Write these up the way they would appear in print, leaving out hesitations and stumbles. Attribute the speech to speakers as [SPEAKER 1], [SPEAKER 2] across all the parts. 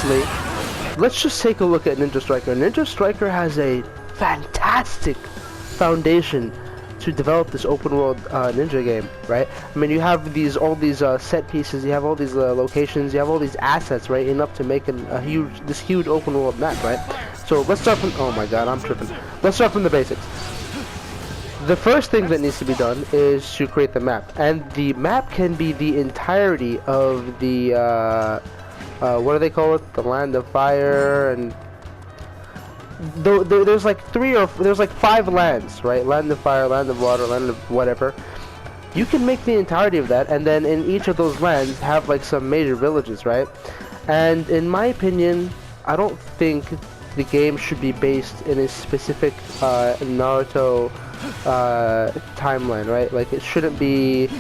[SPEAKER 1] honestly, let's just take a look at Ninja Striker. Ninja Striker has a fantastic foundation to develop this open world ninja game, right? I mean, you have all these set pieces, you have all these locations, you have all these assets, right, enough to make this huge open world map, right? So let's start from, oh my god, I'm tripping. Let's start from the basics. The first thing that needs to be done is to create the map, and the map can be the entirety of the what do they call it? The Land of Fire, and there's like there's like 5 lands, right? Land of Fire, Land of Water, Land of whatever. You can make the entirety of that, and then in each of those lands have like some major villages, right? And in my opinion, I don't think the game should be based in a specific Naruto timeline, right? Like it shouldn't be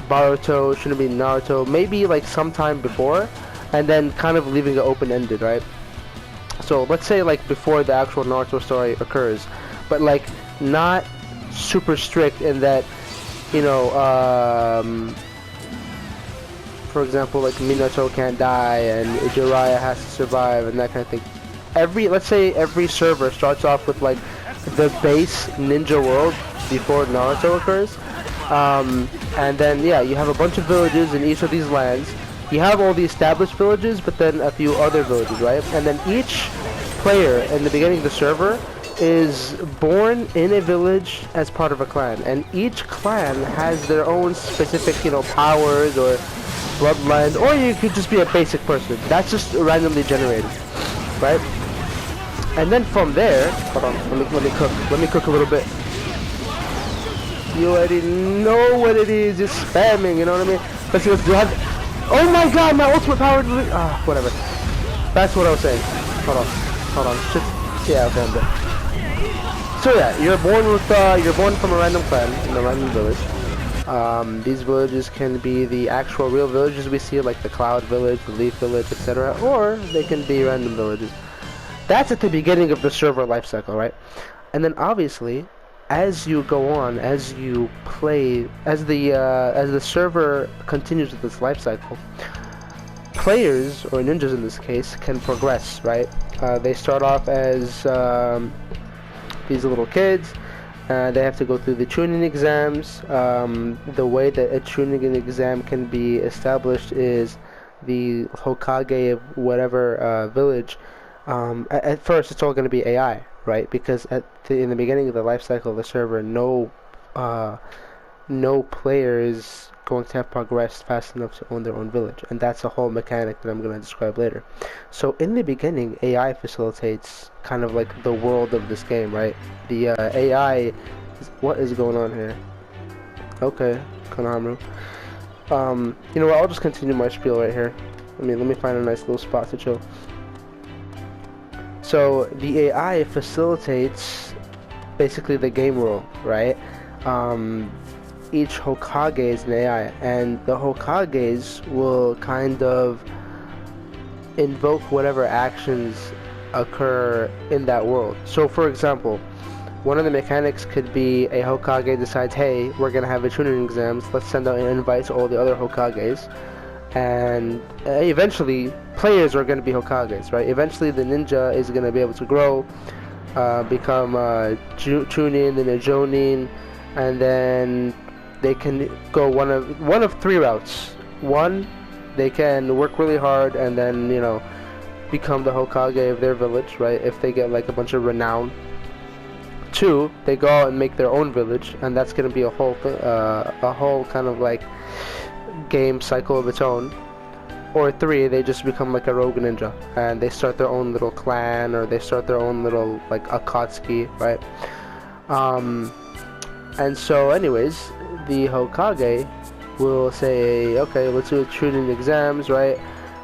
[SPEAKER 1] Boruto, it shouldn't be Naruto, maybe like sometime before, and then kind of leaving it open-ended, right? So let's say like before the actual Naruto story occurs, but like not super strict in that, you know, for example, like Minato can't die and Jiraiya has to survive and that kind of thing. Let's say every server starts off with like the base ninja world before Naruto occurs, and then yeah, you have a bunch of villages in each of these lands. You have all the established villages, but then a few other villages, right? And then each player in the beginning of the server is born in a village as part of a clan, and each clan has their own specific, you know, powers or bloodlines, or you could just be a basic person. That's just randomly generated, right? And then from there, hold on, let me cook a little bit. You already know what it is, just spamming, you know what I mean? Let's do that. Oh my god, my ultimate power, whatever. That's what I was saying. Hold on, just, yeah, okay, I'm good. So yeah, you're born from a random clan in a random village. These villages can be the actual real villages we see, like the Cloud Village, the Leaf Village, etc., or they can be random villages. That's at the beginning of the server lifecycle, right? And then obviously, as you go on, as you play, as the server continues with this lifecycle, players, or ninjas in this case, can progress, right? They start off as these little kids. They have to go through the tuning exams. The way that a tuning exam can be established is the Hokage of whatever village. At first, it's all going to be AI, right? Because in the beginning of the life cycle of the server, no player is going to have progressed fast enough to own their own village, and that's a whole mechanic that I'm going to describe later. So in the beginning, AI facilitates kind of like the world of this game, right? The AI, what is going on here? Okay, Konohamaru. You know what? I'll just continue my spiel right here. Let me find a nice little spot to chill. So the AI facilitates basically the game world, right? Each Hokage is an AI, and the Hokages will kind of invoke whatever actions occur in that world. So for example, one of the mechanics could be a Hokage decides, hey, we're gonna have a tuning exams, let's send out an invite to all the other Hokages, and eventually players are going to be Hokages, right? Eventually the ninja is going to be able to grow, become a Chunin and a Jonin, and then they can go one of 3 routes. One, they can work really hard and then, you know, become the Hokage of their village, right? If they get like a bunch of renown. 2, they go out and make their own village, and that's going to be a whole kind of like game cycle of its own. Or 3, they just become like a rogue ninja and they start their own little clan, or they start their own little like Akatsuki, right? And so anyways, the Hokage will say, okay, let's do tuning exams, right?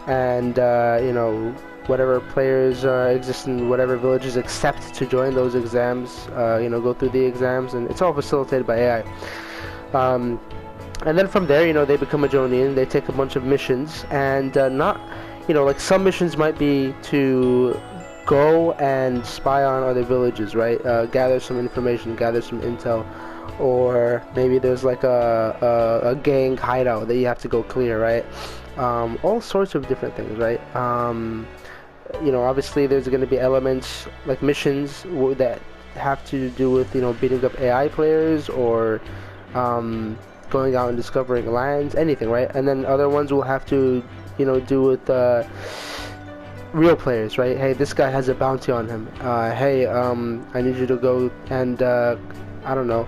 [SPEAKER 1] And you know, whatever players exist in whatever villages accept to join those exams, you know, go through the exams, and it's all facilitated by AI. And then from there, you know, they become a Jonin, they take a bunch of missions, and not, you know, like some missions might be to go and spy on other villages, right? Gather some information, gather some intel, or maybe there's like a gang hideout that you have to go clear, right? All sorts of different things, right? you know, obviously there's going to be elements like missions that have to do with, you know, beating up AI players or going out and discovering lands, anything, right? And then other ones will have to, you know, do with real players, right? Hey, this guy has a bounty on him. Hey, I need you to go and I don't know,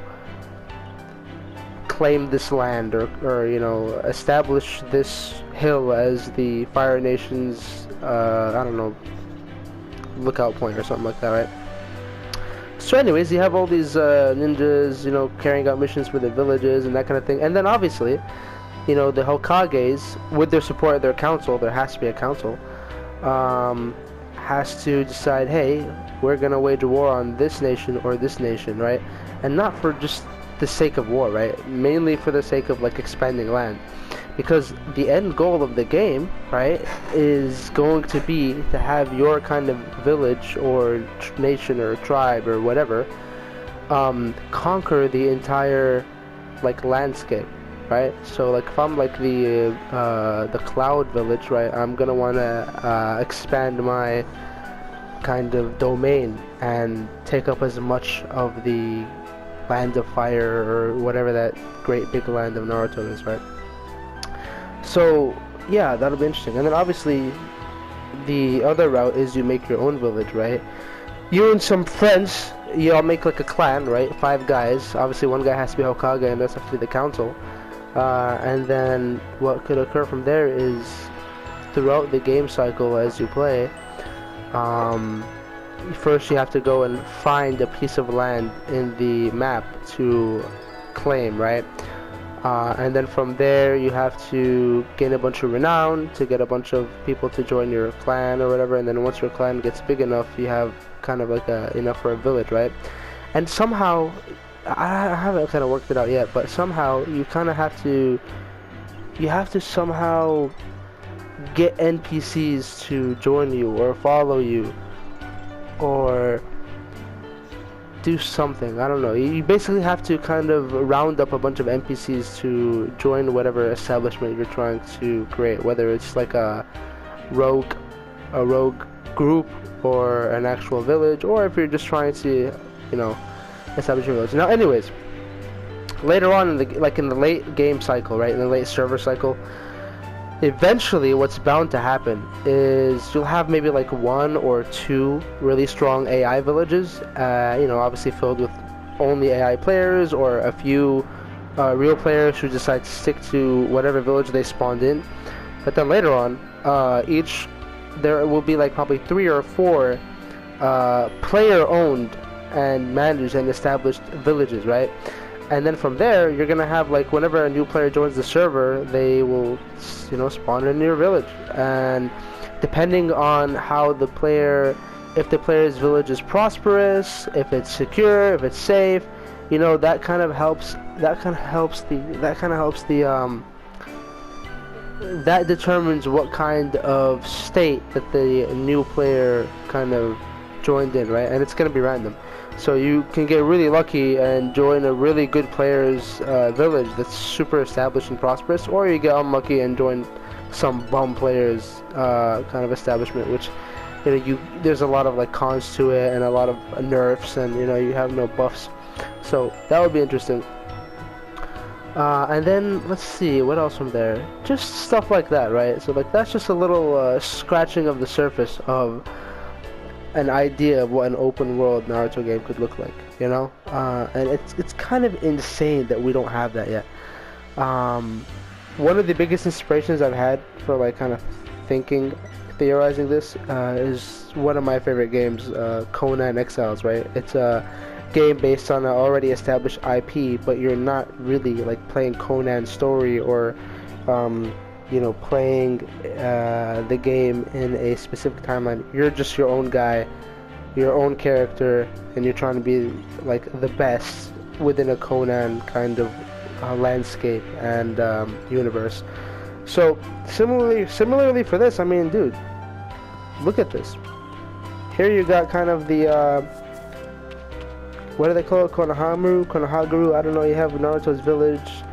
[SPEAKER 1] claim this land, or you know, establish this hill as the Fire Nation's I don't know, lookout point or something like that, right? So anyways, you have all these ninjas, you know, carrying out missions for their villages and that kind of thing. And then obviously, you know, the Hokages, with their support of their council, there has to be a council, has to decide, hey, we're gonna wage a war on this nation or this nation, right? And not for just the sake of war, right? Mainly for the sake of like expanding land. Because the end goal of the game, right, is going to be to have your kind of village or nation or tribe or whatever conquer the entire like landscape, right? So like if I'm like the cloud village, right, I'm gonna want to expand my kind of domain and take up as much of the land of fire or whatever that great big land of Naruto is, right? So yeah, that'll be interesting. And then obviously the other route is you make your own village, right? You and some friends, you all make like a clan, right? 5 guys. Obviously one guy has to be Hokage and that's have to be the council. And then what could occur from there is throughout the game cycle as you play, first you have to go and find a piece of land in the map to claim, right? And then from there you have to gain a bunch of renown to get a bunch of people to join your clan or whatever, and then once your clan gets big enough you have kind of like enough for a village, right? And somehow, I haven't kind of worked it out yet, but somehow you kind of have to somehow get NPCs to join you or follow you or do something. I don't know. You basically have to kind of round up a bunch of NPCs to join whatever establishment you're trying to create, whether it's like a rogue group or an actual village, or if you're just trying to, you know, establish your village. Now, anyways, later on in the late game cycle, right, in the late server cycle, eventually what's bound to happen is you'll have maybe like 1 or 2 really strong AI villages, you know, obviously filled with only AI players or a few real players who decide to stick to whatever village they spawned in. But then later on, there will be like probably 3 or 4 player owned and managed and established villages, right? And then from there, you're gonna have like whenever a new player joins the server, they will, you know, spawn in your village. And depending on how the player, if the player's village is prosperous, if it's secure, if it's safe, you know, that kind of helps. That determines what kind of state that the new player kind of joined in, right? And it's gonna be random. So you can get really lucky and join a really good player's village that's super established and prosperous, or you get unlucky and join some bum player's kind of establishment, which, you know, there's a lot of like cons to it and a lot of nerfs, and you know, you have no buffs. So that would be interesting. And then let's see what else from there. Just stuff like that, right? So like that's just a little scratching of the surface of an idea of what an open world Naruto game could look like, you know? And it's kind of insane that we don't have that yet. One of the biggest inspirations I've had for like kind of theorizing this is one of my favorite games, Conan Exiles, right? It's a game based on an already established IP, but you're not really like playing Conan's story or you know, playing the game in a specific timeline. You're just your own guy, your own character, and you're trying to be like the best within a Conan kind of landscape and universe. So similarly for this, I mean, dude, look at this. Here you got kind of the what do they call it? Konohaguru. I don't know. You have Naruto's village.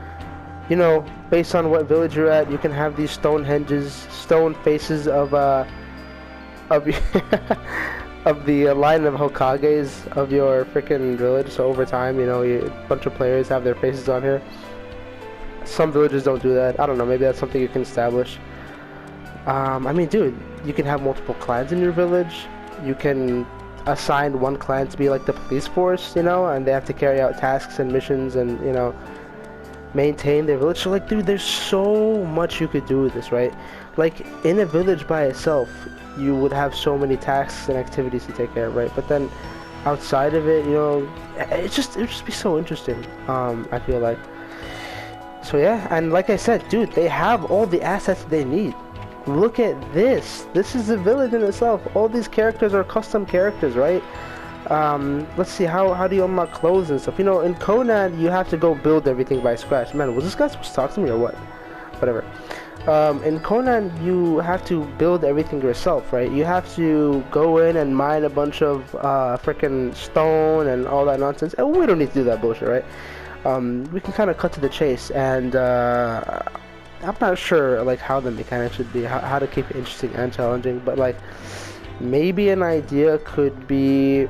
[SPEAKER 1] You know, based on what village you're at, you can have these stone faces of of of the line of Hokages of your freaking village. So over time, you know, a bunch of players have their faces on here. Some villages don't do that. I don't know. Maybe that's something you can establish. I mean, dude, you can have multiple clans in your village. You can assign one clan to be like the police force, you know, and they have to carry out tasks and missions and, you know, maintain their village. So like, dude, there's so much you could do with this, right? Like, in a village by itself, you would have so many tasks and activities to take care of, right? But then outside of it, you know, it would just be so interesting, I feel like. So yeah, and like I said, dude, they have all the assets they need. Look at this. This is a village in itself. All these characters are custom characters, right? Let's see, how do you unlock clothes and stuff? You know, in Conan, you have to go build everything by scratch. Man, was this guy supposed to talk to me or what? Whatever. In Conan, you have to build everything yourself, right? You have to go in and mine a bunch of freaking stone and all that nonsense. And we don't need to do that bullshit, right? We can kind of cut to the chase, and I'm not sure like how the mechanics should be, how to keep it interesting and challenging, but like maybe an idea could be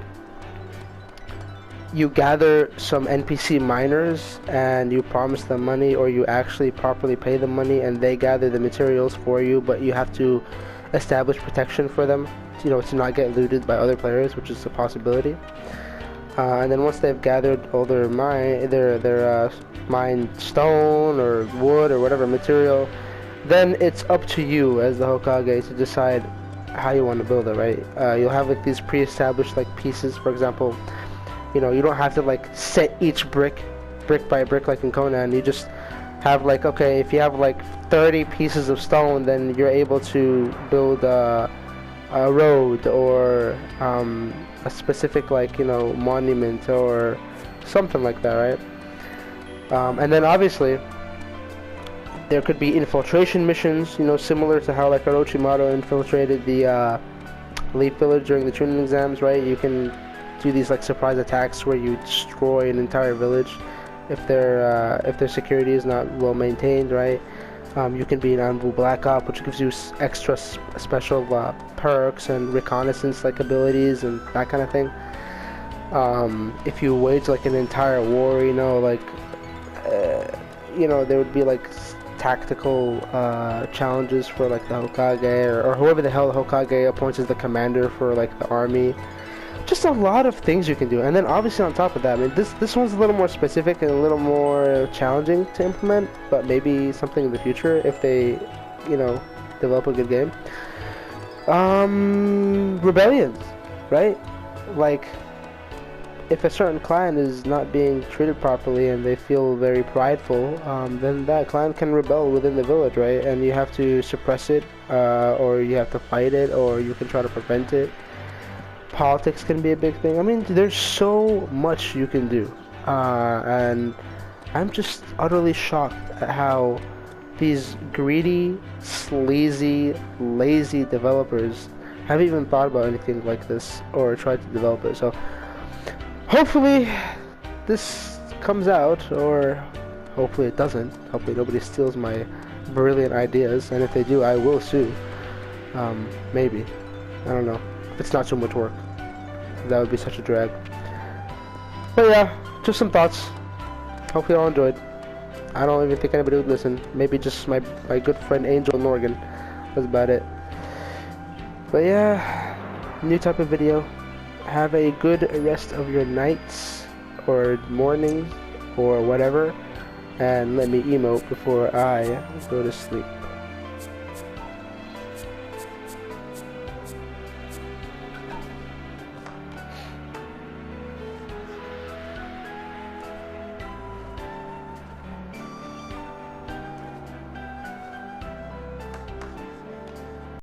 [SPEAKER 1] you gather some NPC miners and you promise them money, or you actually properly pay them money and they gather the materials for you, but you have to establish protection for them, you know, to not get looted by other players, which is a possibility. And then once they've gathered all their mined stone or wood or whatever material, then it's up to you as the Hokage to decide how you want to build it, right? You'll have like these pre-established like pieces, for example. You know, you don't have to like set each brick by brick like in Conan. You just have like, okay, if you have like 30 pieces of stone, then you're able to build a road or a specific, like, you know, monument or something like that, right? And then obviously there could be infiltration missions, you know, similar to how like Orochimaru infiltrated the Leaf Village during the Chunin exams, right? You can do these like surprise attacks where you destroy an entire village if their security is not well maintained, right? You can be an Anbu Black Op, which gives you extra special perks and reconnaissance like abilities and that kind of thing. If you wage like an entire war, you know, like you know, there would be like tactical challenges for like the Hokage or whoever the hell the Hokage appoints as the commander for like the army. Just a lot of things you can do. And then obviously on top of that, I mean, this one's a little more specific and a little more challenging to implement, but maybe something in the future if they, you know, develop a good game. Rebellions, right? Like, if a certain clan is not being treated properly and they feel very prideful, then that clan can rebel within the village, right? And you have to suppress it, or you have to fight it, or you can try to prevent it. Politics can be a big thing. I mean, there's so much you can do, and I'm just utterly shocked at how these greedy, sleazy, lazy developers haven't even thought about anything like this or tried to develop it. So hopefully this comes out, or hopefully it doesn't. Hopefully nobody steals my brilliant ideas, and if they do, I will sue. Maybe. I don't know. It's not too much work. That would be such a drag. But yeah, just some thoughts. Hopefully y'all enjoyed. I don't even think anybody would listen. Maybe just my good friend Angel Norgan. That's about it. But yeah, new type of video. Have a good rest of your nights or mornings or whatever. And let me emote before I go to sleep.